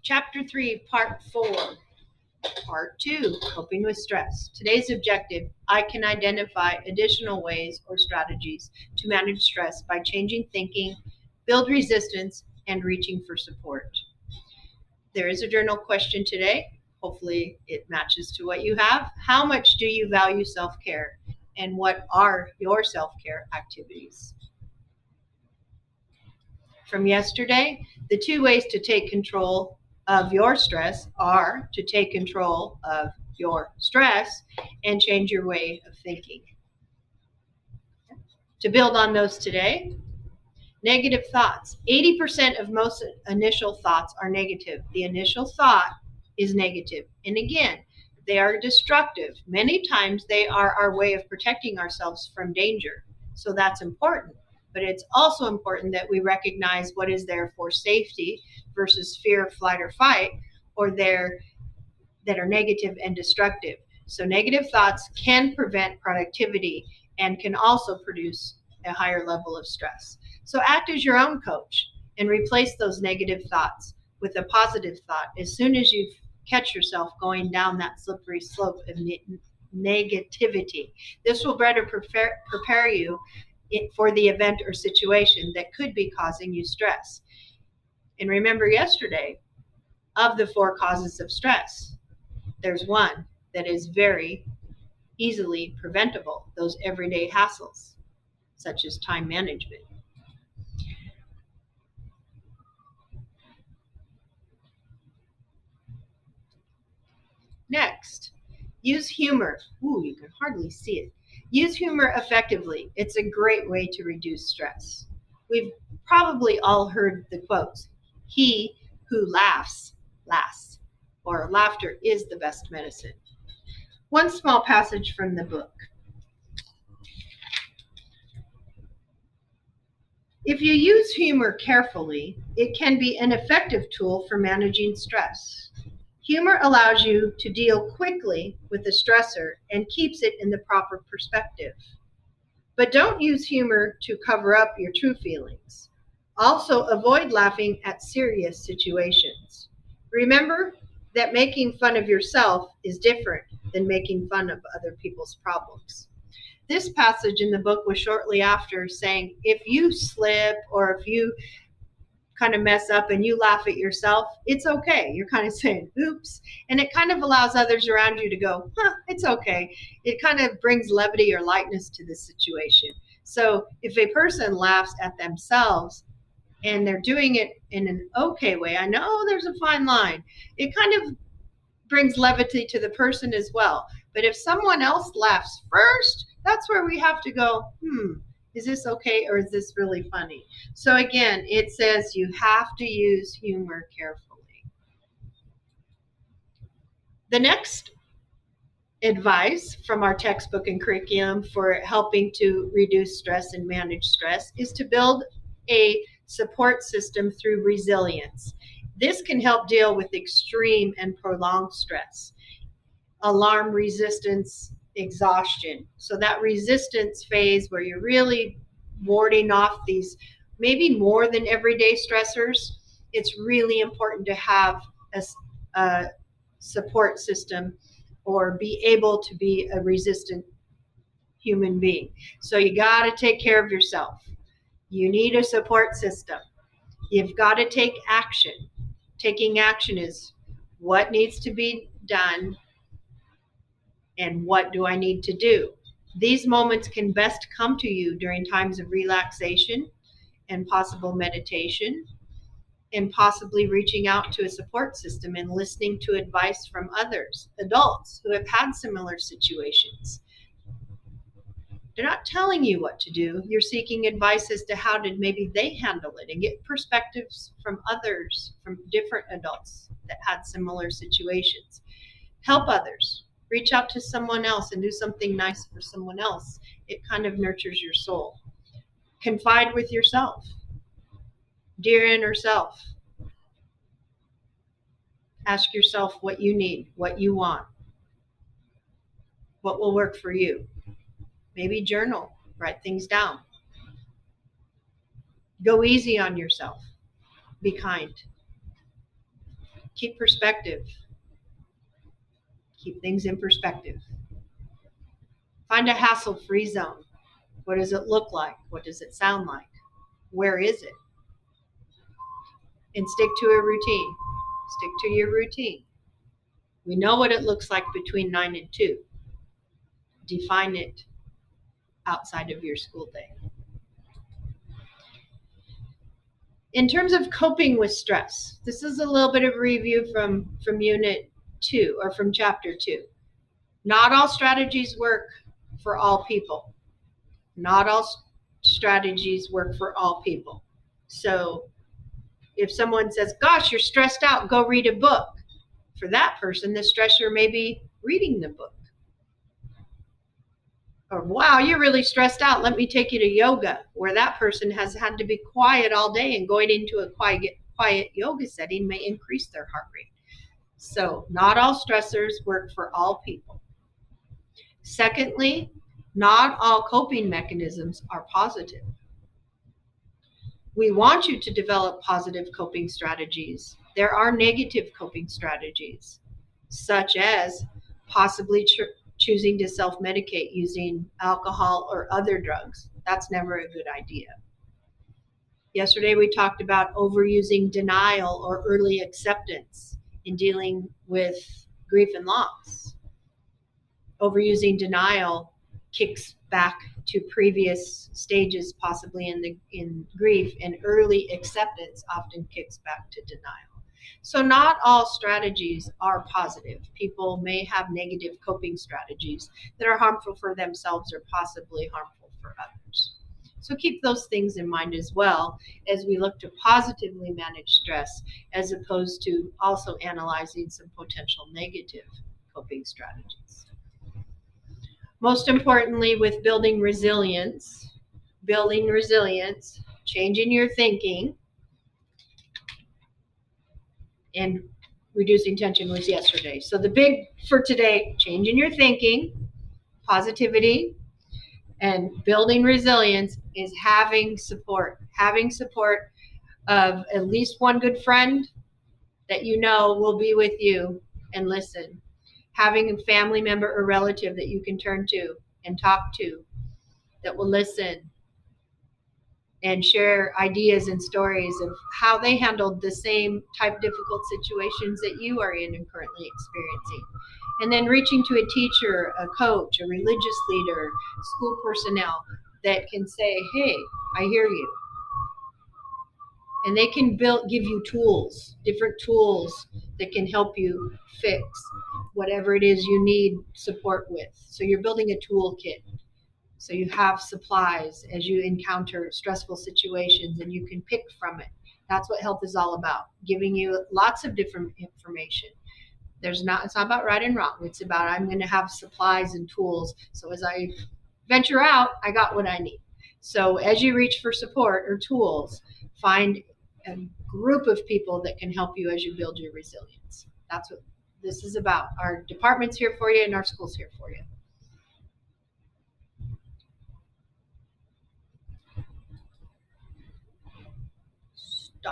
Chapter 3, Part 4, Part 2, Coping with Stress. Today's objective, I can identify additional ways or strategies to manage stress by changing thinking, build resistance, and reaching for support. There is a journal question today. Hopefully it matches to what you have. How much do you value self-care? And what are your self-care activities? From yesterday, the 2 ways to take control of your stress are to take control of your stress and change your way of thinking. To build on those today, negative thoughts. 80% of most initial thoughts are negative. The initial thought is negative. And again, they are destructive. Many times they are our way of protecting ourselves from danger. So that's important. But it's also important that we recognize what is there for safety versus fear, flight, or fight, or there that are negative and destructive. So negative thoughts can prevent productivity and can also produce a higher level of stress. So act as your own coach and replace those negative thoughts with a positive thought as soon as you catch yourself going down that slippery slope of negativity. This will better prepare you for the event or situation that could be causing you stress. And remember yesterday, of the 4 causes of stress, there's one that is very easily preventable, those everyday hassles, such as time management. Next, use humor. Ooh, you can hardly see it. Use humor effectively. It's a great way to reduce stress. We've probably all heard the quotes, "He who laughs, lasts," or "Laughter is the best medicine." One small passage from the book. If you use humor carefully, it can be an effective tool for managing stress. Humor allows you to deal quickly with the stressor and keeps it in the proper perspective. But don't use humor to cover up your true feelings. Also, avoid laughing at serious situations. Remember that making fun of yourself is different than making fun of other people's problems. This passage in the book was shortly after saying, if you slip or if you kind of mess up and you laugh at yourself, it's okay. You're kind of saying, oops. And it kind of allows others around you to go, it's okay. It kind of brings levity or lightness to the situation. So if a person laughs at themselves and they're doing it in an okay way, I know there's a fine line. It kind of brings levity to the person as well. But if someone else laughs first, that's where we have to go, is this okay or is this really funny? So again, it says you have to use humor carefully. The next advice from our textbook and curriculum for helping to reduce stress and manage stress is to build a support system through resilience. This can help deal with extreme and prolonged stress, alarm resistance, exhaustion. So that resistance phase where you're really warding off these maybe more than everyday stressors, it's really important to have a support system or be able to be a resistant human being. So you got to take care of yourself. You need a support system. You've got to take action. Taking action is what needs to be done and what do I need to do? These moments can best come to you during times of relaxation and possible meditation, and possibly reaching out to a support system and listening to advice from others, adults who have had similar situations. They're not telling you what to do. You're seeking advice as to how did maybe they handle it and get perspectives from others, from different adults that had similar situations. Help others. Reach out to someone else and do something nice for someone else. It kind of nurtures your soul. Confide with yourself. Dear inner self. Ask yourself what you need, what you want, what will work for you. Maybe journal, write things down. Go easy on yourself. Be kind. Keep perspective. Keep things in perspective. Find a hassle-free zone. What does it look like? What does it sound like? Where is it? And stick to a routine. Stick to your routine. We know what it looks like between 9 and 2. Define it outside of your school day. In terms of coping with stress, this is a little bit of a review from Unit 2 or from Chapter 2. Not all strategies work for all people. Not all strategies work for all people. So if someone says, gosh, you're stressed out, go read a book. For that person, the stressor may be reading the book. Or, wow, you're really stressed out. Let me take you to yoga, where that person has had to be quiet all day, and going into a quiet yoga setting may increase their heart rate. So not all stressors work for all people. Secondly, not all coping mechanisms are positive. We want you to develop positive coping strategies. There are negative coping strategies, such as possibly choosing to self-medicate using alcohol or other drugs. That's never a good idea. Yesterday we talked about overusing denial or early acceptance in dealing with grief and loss. Overusing denial kicks back to previous stages, possibly in grief, and early acceptance often kicks back to denial. So not all strategies are positive. People may have negative coping strategies that are harmful for themselves or possibly harmful for others. So keep those things in mind as well as we look to positively manage stress, as opposed to also analyzing some potential negative coping strategies. Most importantly, with building resilience, changing your thinking, and reducing tension was yesterday. So the big for today, changing your thinking, positivity, and building resilience is having support. Having support of at least one good friend that you know will be with you and listen. Having a family member or relative that you can turn to and talk to that will listen and share ideas and stories of how they handled the same type difficult situations that you are in and currently experiencing. And then reaching to a teacher, a coach, a religious leader, school personnel that can say, hey, I hear you. And they can give you tools, different tools that can help you fix whatever it is you need support with. So you're building a toolkit. So you have supplies as you encounter stressful situations and you can pick from it. That's what health is all about, giving you lots of different information. It's not about right and wrong. It's about I'm going to have supplies and tools. So as I venture out, I got what I need. So as you reach for support or tools, find a group of people that can help you as you build your resilience. That's what this is about. Our department's here for you and our school's here for you.